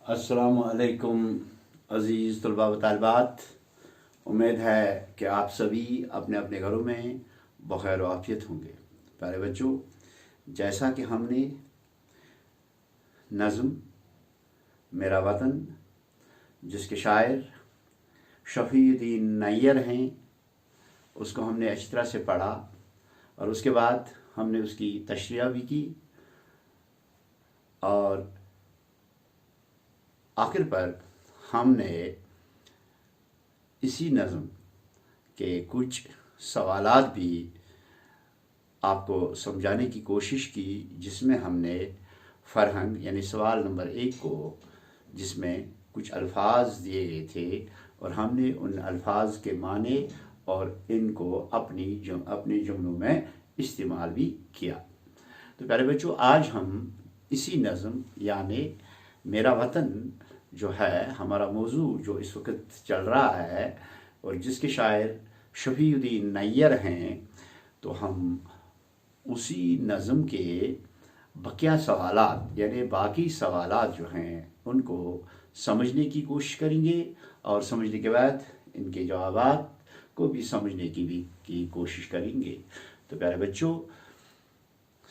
अस्सलामुअलैकुम अज़ीज़ तलबा व तालिबात। उम्मीद है कि आप सभी अपने अपने घरों में बखैर आफियत होंगे। प्यारे बच्चों, जैसा कि हमने नज़्म मेरा वतन, जिसके शायर शफ़ीउद्दीन नैयर हैं, उसको हमने अच्छी तरह से पढ़ा और उसके बाद हमने उसकी तशरीह भी की और आखिर पर हमने इसी नज़्म के कुछ सवालात भी आपको समझाने की कोशिश की, जिसमें हमने फ़रहंग यानी सवाल नंबर 1 को, जिसमें कुछ अल्फाज दिए गए थे और हमने उन अल्फाज के माने और इनको अपने जुमलों में इस्तेमाल भी किया। तो प्यारे बच्चों, आज हम इसी नज़्म यानी मेरा वतन जो है हमारा मौजू जो इस वक्त चल रहा है और जिसके शायर शफ़ीउद्दीन नैयर हैं, तो हम उसी नज़्म के बकिया सवालात यानी बाकी सवालात जो हैं उनको समझने की कोशिश करेंगे और समझने के बाद इनके जवाबात को भी समझने की कोशिश करेंगे। तो प्यारे बच्चों,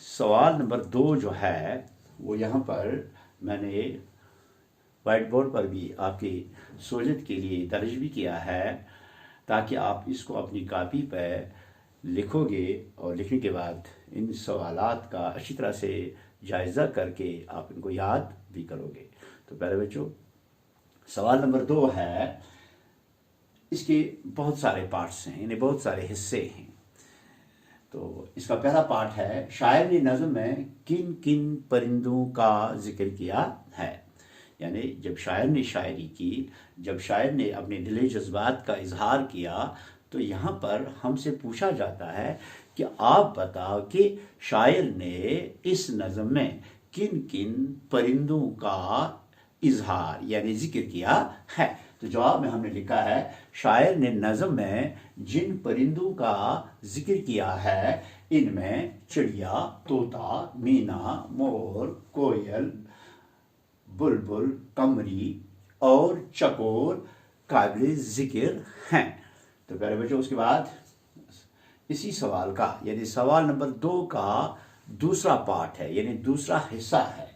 सवाल नंबर 2 जो है वो यहाँ पर मैंने वाइट बोर्ड पर भी आपकी सहूलियत के लिए दर्ज भी किया है, ताकि आप इसको अपनी कापी पर लिखोगे और लिखने के बाद इन सवालात का अच्छी तरह से जायज़ा करके आप इनको याद भी करोगे। तो प्यारे बच्चों, सवाल नंबर 2 है, इसके बहुत सारे पार्ट्स हैं, यानी बहुत सारे हिस्से हैं। तो इसका पहला पार्ट है, शायर ने नज़्म में किन किन परिंदों का जिक्र किया है। यानी जब शायर ने शायरी की, जब शायर ने अपने दिली जज्बात का इजहार किया, तो यहाँ पर हमसे पूछा जाता है कि आप बताओ कि शायर ने इस नज़्म में किन किन परिंदों का इजहार यानी जिक्र किया है। तो जवाब में हमने लिखा है, शायर ने नज़्म में जिन परिंदों का जिक्र किया है, इनमें चिड़िया, तोता, मीना, मोर, कोयल, बुलबुल, कमरी और चकोर काबिल ज़िक्र हैं। तो प्यारे बच्चों, उसके बाद इसी सवाल का यानी सवाल नंबर 2 का दूसरा पार्ट है, यानी दूसरा हिस्सा है,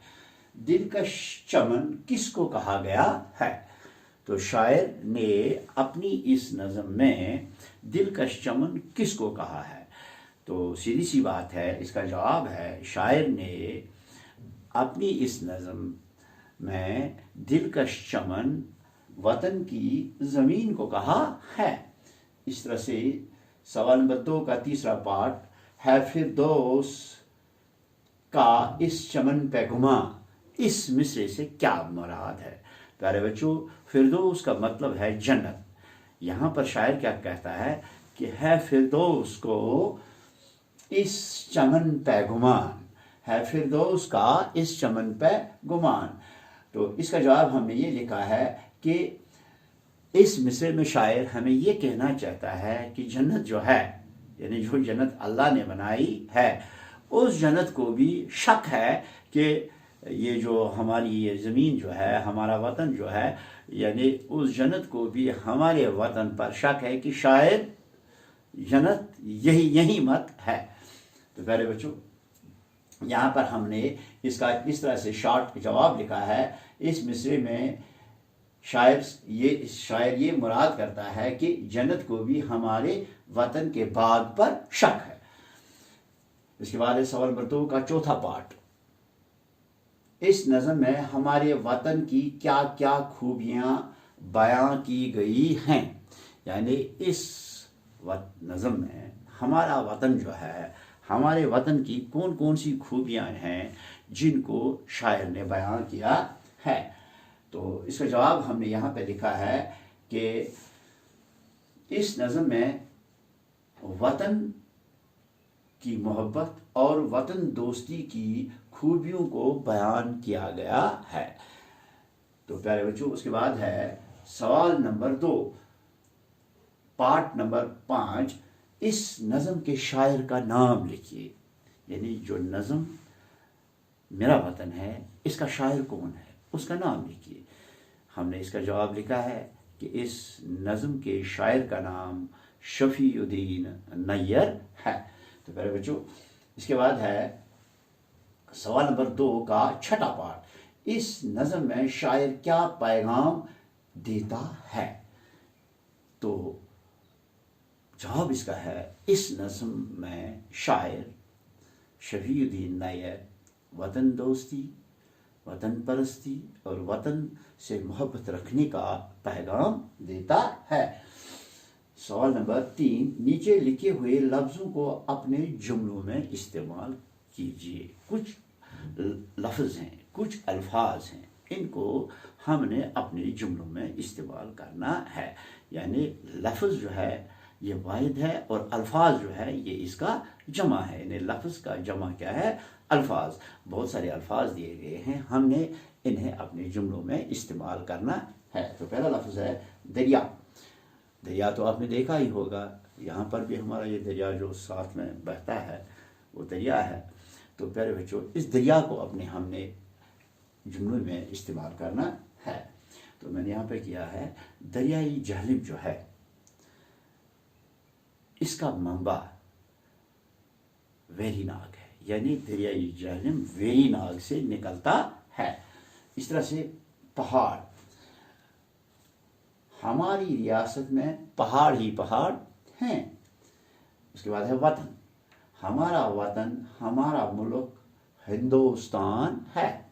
दिलकश चमन किसको कहा गया है। तो शायर ने अपनी इस नज़्म में दिलकश चमन किसको कहा है। तो सीधी सी बात है, इसका जवाब है, शायर ने अपनी इस नज़्म में दिलकश चमन वतन की ज़मीन को कहा है। इस तरह से सवाल नंबर 2 का तीसरा पार्ट है, फिरदौस का इस चमन पे गुमा, इस मिसरे से क्या मुराद है। प्यारे बच्चों, फिरदौस का मतलब है जन्नत। यहाँ पर शायर क्या कहता है कि है फिरदौस को इस चमन पे गुमान, है फिरदौस का इस चमन पे गुमान। तो इसका जवाब हमने ये लिखा है कि इस मिसरे में शायर हमें ये कहना चाहता है कि जन्नत जो है, यानी जो जन्नत अल्लाह ने बनाई है, उस जन्नत को भी शक है कि ये जो हमारी ये ज़मीन जो है, हमारा वतन जो है, यानी उस जन्नत को भी हमारे वतन पर शक है कि शायद जन्नत यही मत है। तो प्यारे बच्चों, यहाँ पर हमने इसका इस तरह से शॉर्ट जवाब लिखा है, इस मिसरे में शायर ये मुराद करता है कि जन्नत को भी हमारे वतन के बाग पर शक है। इसके बाद है सवाल नंबर 2 का चौथा पार्ट, इस नज़्म में हमारे वतन की क्या क्या खूबियाँ बयां की गई हैं। यानी इस नज़्म में हमारा वतन जो है, हमारे वतन की कौन कौन सी खूबियाँ हैं जिनको शायर ने बयां किया है। तो इसका जवाब हमने यहाँ पे लिखा है कि इस नज़्म में वतन की मोहब्बत और वतन दोस्ती की खूबियों को बयान किया गया है। तो प्यारे बच्चों, उसके बाद है सवाल नंबर 2 पार्ट नंबर 5, इस नज़्म के शायर का नाम लिखिए। यानी जो नज़्म मेरा वतन है, इसका शायर कौन है। उसका नाम लिखिए। हमने इसका जवाब लिखा है कि इस नज़म के शायर का नाम शफीउद्दीन नैयर है। तो प्यारे बच्चों, इसके बाद है सवाल नंबर 2 का छठा पार्ट। इस नज़म में शायर क्या पैगाम देता है? तो जवाब इसका है, इस नज़म में शायर शफीउद्दीन नैयर वतन दोस्ती, वतन परस्ती और वतन से मोहब्बत रखने का पैगाम देता है। सवाल नंबर 3, नीचे लिखे हुए लफ्ज़ों को अपने जुमलों में इस्तेमाल कीजिए। कुछ लफ्ज़ हैं, कुछ अल्फाज हैं, इनको हमने अपने जुमलों में इस्तेमाल करना है। यानी लफ्ज़ जो है ये वाहिद है और अल्फाज जो है ये इसका जमा है। यानी लफ्ज़ का जमा क्या है? अल्फाज। बहुत सारे अल्फाज दिए गए हैं, हमने इन्हें अपने जुमलों में इस्तेमाल करना है। तो पहला लफ्ज़ है दरिया। दरिया तो आपने देखा ही होगा, यहाँ पर भी हमारा ये दरिया जो साथ में बहता है वो दरिया है। तो प्यारे बच्चों, इस दरिया को अपने हमने जुमलों में इस्तेमाल करना है। तो मैंने यहाँ पर किया है, दरियाई जहलिम जो है इसका मंबा वेरीनाग है। यानी दरियाई जहलिम वेरीनाग से निकलता है। इस तरह से पहाड़, हमारी रियासत में पहाड़ ही पहाड़ हैं। उसके बाद है वतन, हमारा वतन, हमारा मुल्क हिंदुस्तान है।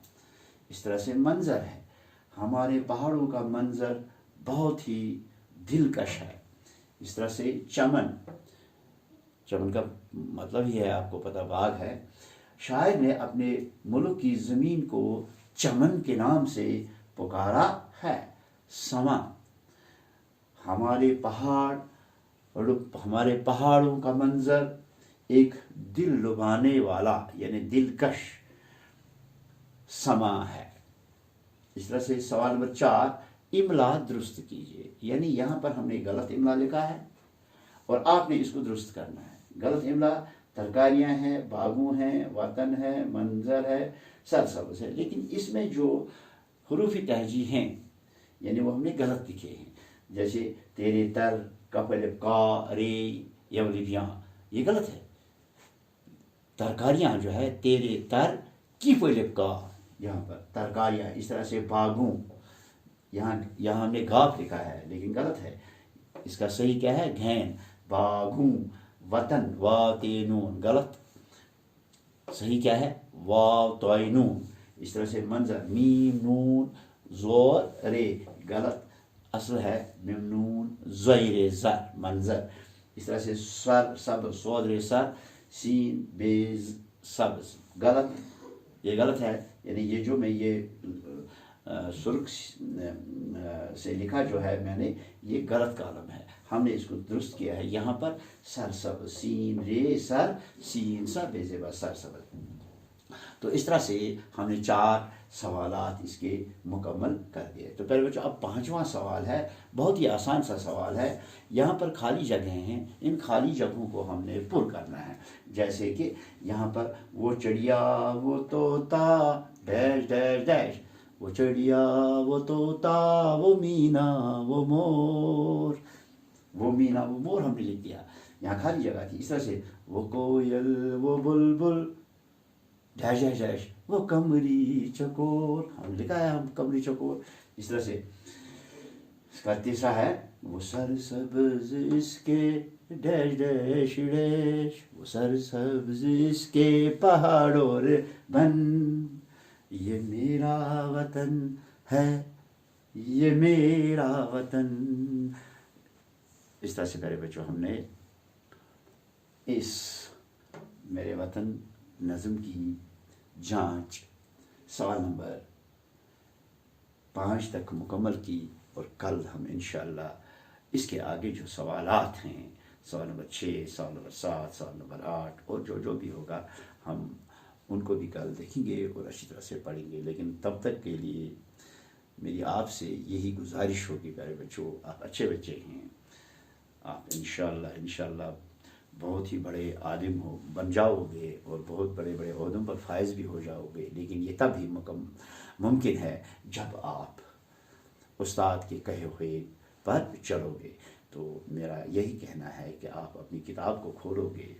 इस तरह से मंजर है, हमारे पहाड़ों का मंजर बहुत ही दिलकश है। इस तरह से चमन, चमन का मतलब ही है, आपको पता, बाग है। शायर ने अपने मुल्क की ज़मीन को चमन के नाम से पुकारा है। समा, हमारे पहाड़ों का मंजर एक दिल लुभाने वाला यानी दिलकश समा है। इस तरह से सवाल नंबर 4, इमला दुरुस्त कीजिए। यानी यहाँ पर हमने गलत इमला लिखा है और आपने इसको दुरुस्त करना है। गलत इमला तरकारियाँ हैं, बागों हैं, वतन है, मंजर है, सरसब्ज़ है। लेकिन इसमें जो हरूफी तहजी हैं यानी वो हमने गलत लिखे हैं। जैसे तेरे तर, कपल का, रे, यवलिबियाँ, ये गलत है। तरकारियाँ जो है तेरे तर की पलिप का, यहाँ पर तरकारियाँ। इस तरह से बागों, यहाँ हमने गाफ लिखा है लेकिन गलत है। इसका सही क्या है? घैन। बागों, वतन, वाव ते नून, गलत। सही क्या है? वाव तोय नून। इस तरह से मंजर, मीम नून जोर रे, गलत। असल है मिम नून ज़ोर ज़र, मंजर। इस तरह से सर सब सोद रे सर, सीन बेज सब्ज, गलत। ये गलत है। यानी ये जो मैं ये सुर्ख से लिखा जो है मैंने, ये गलत कालम है, हमने इसको दुरुस्त किया है। यहाँ पर सर सब, सीन रे सर, सीन सा बेजेबा सर सब। तो इस तरह से हमने 4 सवालात इसके मुकम्मल कर दिए। तो पहले बच्चों, अब 5वां सवाल है, बहुत ही आसान सा सवाल है। यहाँ पर खाली जगह हैं, इन खाली जगहों को हमने पुर करना है। जैसे कि यहाँ पर वो चिड़िया वो तोता डैश डैश डैश, वो चिड़िया वो तोता वो मीना वो मोर, वो मीना वो मोर हमने लिख दिया, यहाँ खाली जगह थी। इस तरह से वो कोयल वो बुलबुल डैश डैश डैश, वो कमरी चकोर, हम लिखा है हम कमरी चकोर। इस तरह से इसका तीसरा है, वो सरसब्ज इसके डैश डैश डैश, वो सरसब्ज इसके पहाड़ों रे बन, ये मेरा वतन है, ये मेरा वतन। इस तरह से मेरे बच्चों हमने इस मेरे वतन नज़म की जांच सवाल नंबर 5 तक मुकम्मल की और कल हम इंशाअल्लाह इसके आगे जो सवालात हैं, सवाल नंबर 6, सवाल नंबर 7, सवाल नंबर 8 और जो भी होगा हम उनको भी कल देखेंगे और अच्छी तरह से पढ़ेंगे। लेकिन तब तक के लिए मेरी आपसे यही गुजारिश होगी प्यारे बच्चों, आप अच्छे बच्चे हैं, आप इंशाअल्लाह बहुत ही बड़े आलिम बन जाओगे और बहुत बड़े बड़े ओहदों पर फायज भी हो जाओगे। लेकिन ये तब ही ممکن ہے جب آپ استاد کے کہے ہوئے پر چلو گے۔ تو میرا یہی کہنا ہے کہ آپ اپنی کتاب کو کھولو گے،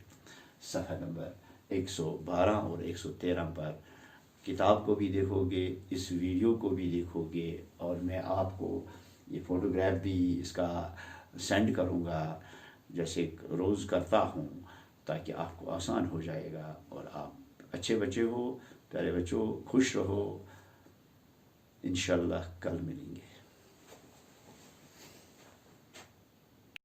صفحہ نمبر 112 اور 113 پر کتاب کو بھی دیکھو گے، اس ویڈیو کو بھی دیکھو گے، اور میں آپ کو یہ فوٹوگراف بھی اس کا سینڈ کروں گا جیسے روز کرتا ہوں، تاکہ آپ کو آسان ہو جائے گا اور آپ اچھے بچے ہو، پیارے بچوں، خوش رہو، انشاءاللہ کل ملیں گے۔